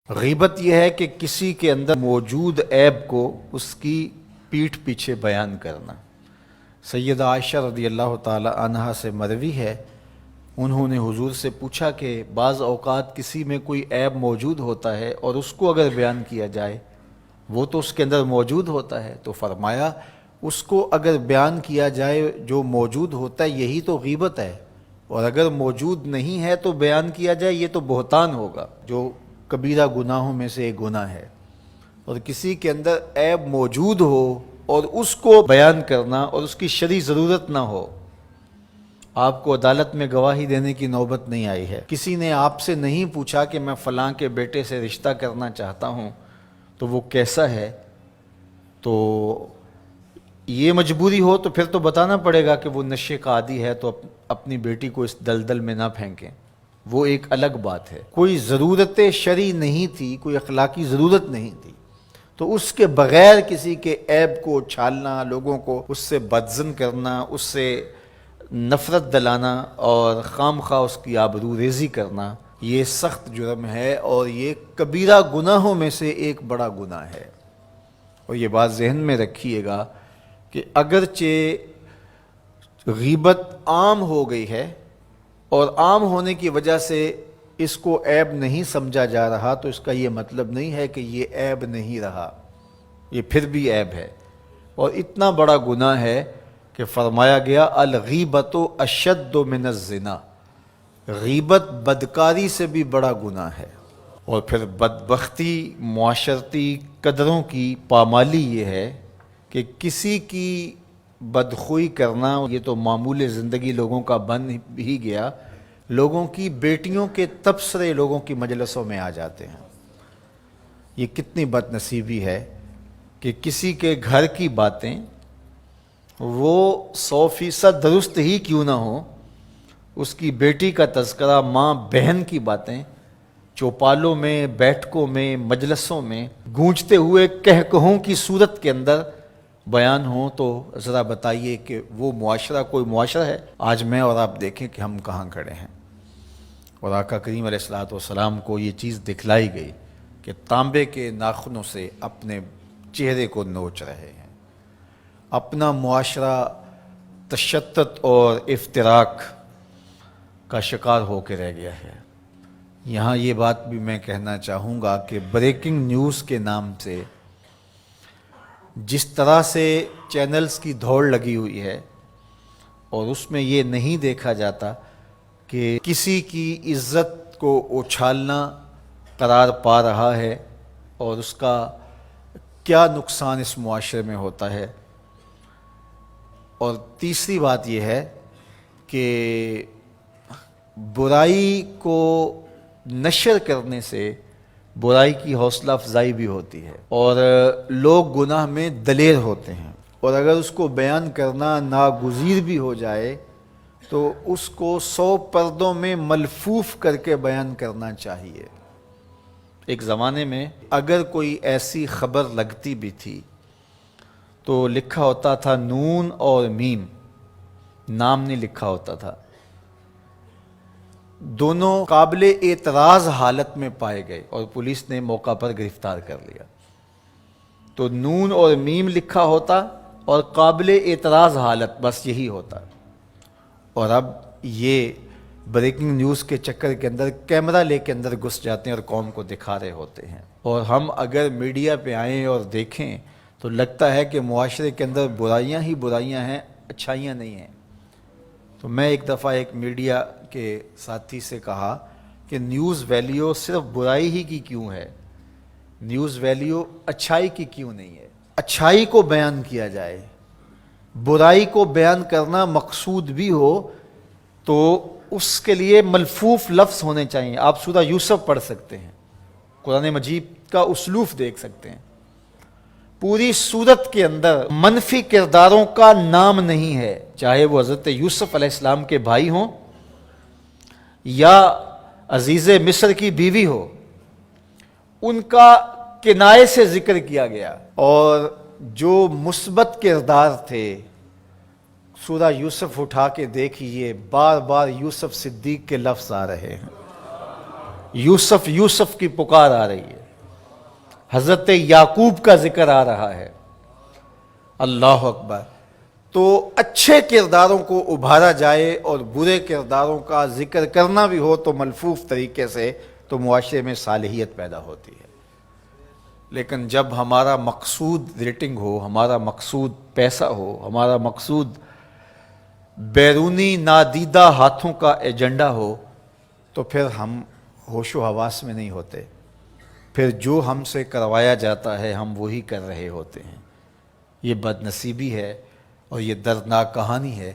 غیبت یہ ہے کہ کسی کے اندر موجود عیب کو اس کی پیٹھ پیچھے بیان کرنا۔ سیدہ عائشہ رضی اللہ تعالی عنہا سے مروی ہے، انہوں نے حضور سے پوچھا کہ بعض اوقات کسی میں کوئی عیب موجود ہوتا ہے اور اس کو اگر بیان کیا جائے، وہ تو اس کے اندر موجود ہوتا ہے، تو فرمایا اس کو اگر بیان کیا جائے جو موجود ہوتا ہے یہی تو غیبت ہے، اور اگر موجود نہیں ہے تو بیان کیا جائے یہ تو بہتان ہوگا، جو کبیرہ گناہوں میں سے ایک گناہ ہے۔ اور کسی کے اندر عیب موجود ہو اور اس کو بیان کرنا اور اس کی شرعی ضرورت نہ ہو۔ آپ کو عدالت میں گواہی دینے کی نوبت نہیں آئی ہے، کسی نے آپ سے نہیں پوچھا کہ میں فلاں کے بیٹے سے رشتہ کرنا چاہتا ہوں تو وہ کیسا ہے، تو یہ مجبوری ہو تو پھر تو بتانا پڑے گا کہ وہ نشے کا عادی ہے، تو اپنی بیٹی کو اس دلدل میں نہ پھینکیں، وہ ایک الگ بات ہے۔ کوئی ضرورت شرعی نہیں تھی، کوئی اخلاقی ضرورت نہیں تھی، تو اس کے بغیر کسی کے عیب کو چھالنا، لوگوں کو اس سے بدظن کرنا، اس سے نفرت دلانا اور خام خواہ اس کی آبرو ریزی کرنا، یہ سخت جرم ہے اور یہ کبیرہ گناہوں میں سے ایک بڑا گناہ ہے۔ اور یہ بات ذہن میں رکھیے گا کہ اگرچہ غیبت عام ہو گئی ہے اور عام ہونے کی وجہ سے اس کو عیب نہیں سمجھا جا رہا، تو اس کا یہ مطلب نہیں ہے کہ یہ عیب نہیں رہا، یہ پھر بھی عیب ہے اور اتنا بڑا گناہ ہے کہ فرمایا گیا الغیبۃ اشد من الزنا، غیبت بدکاری سے بھی بڑا گناہ ہے۔ اور پھر بدبختی، معاشرتی قدروں کی پامالی یہ ہے کہ کسی کی بدخوئی کرنا یہ تو معمول زندگی لوگوں کا بن ہی گیا، لوگوں کی بیٹیوں کے تبصرے لوگوں کی مجلسوں میں آ جاتے ہیں۔ یہ کتنی بد نصیبی ہے کہ کسی کے گھر کی باتیں وہ 100% درست ہی کیوں نہ ہو، اس کی بیٹی کا تذکرہ، ماں بہن کی باتیں چوپالوں میں، بیٹھکوں میں، مجلسوں میں گونجتے ہوئے کہکہوں کی صورت کے اندر بیان ہوں، تو ذرا بتائیے کہ وہ معاشرہ کوئی معاشرہ ہے؟ آج میں اور آپ دیکھیں کہ ہم کہاں کھڑے ہیں۔ اور آقا کریم علیہ الصلوۃ والسلام کو یہ چیز دکھلائی گئی کہ تانبے کے ناخنوں سے اپنے چہرے کو نوچ رہے ہیں۔ اپنا معاشرہ تشدد اور افتراق کا شکار ہو کے رہ گیا ہے۔ یہاں یہ بات بھی میں کہنا چاہوں گا کہ بریکنگ نیوز کے نام سے جس طرح سے چینلز کی دوڑ لگی ہوئی ہے، اور اس میں یہ نہیں دیکھا جاتا کہ کسی کی عزت کو اچھالنا قرار پا رہا ہے اور اس کا کیا نقصان اس معاشرے میں ہوتا ہے۔ اور تیسری بات یہ ہے کہ برائی کو نشر کرنے سے برائی کی حوصلہ افزائی بھی ہوتی ہے اور لوگ گناہ میں دلیر ہوتے ہیں، اور اگر اس کو بیان کرنا ناگزیر بھی ہو جائے تو اس کو 100 پردوں میں ملفوف کر کے بیان کرنا چاہیے۔ ایک زمانے میں اگر کوئی ایسی خبر لگتی بھی تھی تو لکھا ہوتا تھا نون اور میم، نام نہیں لکھا ہوتا تھا، دونوں قابل اعتراض حالت میں پائے گئے اور پولیس نے موقع پر گرفتار کر لیا۔ تو نون اور میم لکھا ہوتا اور قابل اعتراض حالت، بس یہی ہوتا۔ اور اب یہ بریکنگ نیوز کے چکر کے اندر کیمرہ لے کے اندر گھس جاتے ہیں اور قوم کو دکھا رہے ہوتے ہیں، اور ہم اگر میڈیا پہ آئیں اور دیکھیں تو لگتا ہے کہ معاشرے کے اندر برائیاں ہی برائیاں ہیں، اچھائیاں نہیں ہیں۔ تو میں ایک دفعہ ایک میڈیا کے ساتھی سے کہا کہ نیوز ویلیو صرف برائی ہی کی کیوں ہے، نیوز ویلیو اچھائی کی کیوں نہیں ہے؟ اچھائی کو بیان کیا جائے، برائی کو بیان کرنا مقصود بھی ہو تو اس کے لیے ملفوف لفظ ہونے چاہیے۔ آپ سورہ یوسف پڑھ سکتے ہیں، قرآن مجید کا اسلوب دیکھ سکتے ہیں، پوری سورت کے اندر منفی کرداروں کا نام نہیں ہے، چاہے وہ حضرت یوسف علیہ السلام کے بھائی ہوں یا عزیز مصر کی بیوی ہو، ان کا کنایے سے ذکر کیا گیا۔ اور جو مثبت کردار تھے، سورہ یوسف اٹھا کے دیکھیے، بار بار یوسف صدیق کے لفظ آ رہے ہیں، یوسف یوسف کی پکار آ رہی ہے۔ حضرت یعقوب کا ذکر آ رہا ہے۔ اللہ اکبر۔ تو اچھے کرداروں کو ابھارا جائے اور برے کرداروں کا ذکر کرنا بھی ہو تو ملفوف طریقے سے، تو معاشرے میں صالحیت پیدا ہوتی ہے۔ لیکن جب ہمارا مقصود ریٹنگ ہو، ہمارا مقصود پیسہ ہو، ہمارا مقصود بیرونی نادیدہ ہاتھوں کا ایجنڈا ہو، تو پھر ہم ہوش و حواس میں نہیں ہوتے، پھر جو ہم سے کروایا جاتا ہے ہم وہی کر رہے ہوتے ہیں۔ یہ بد نصیبی ہے اور یہ دردناک کہانی ہے۔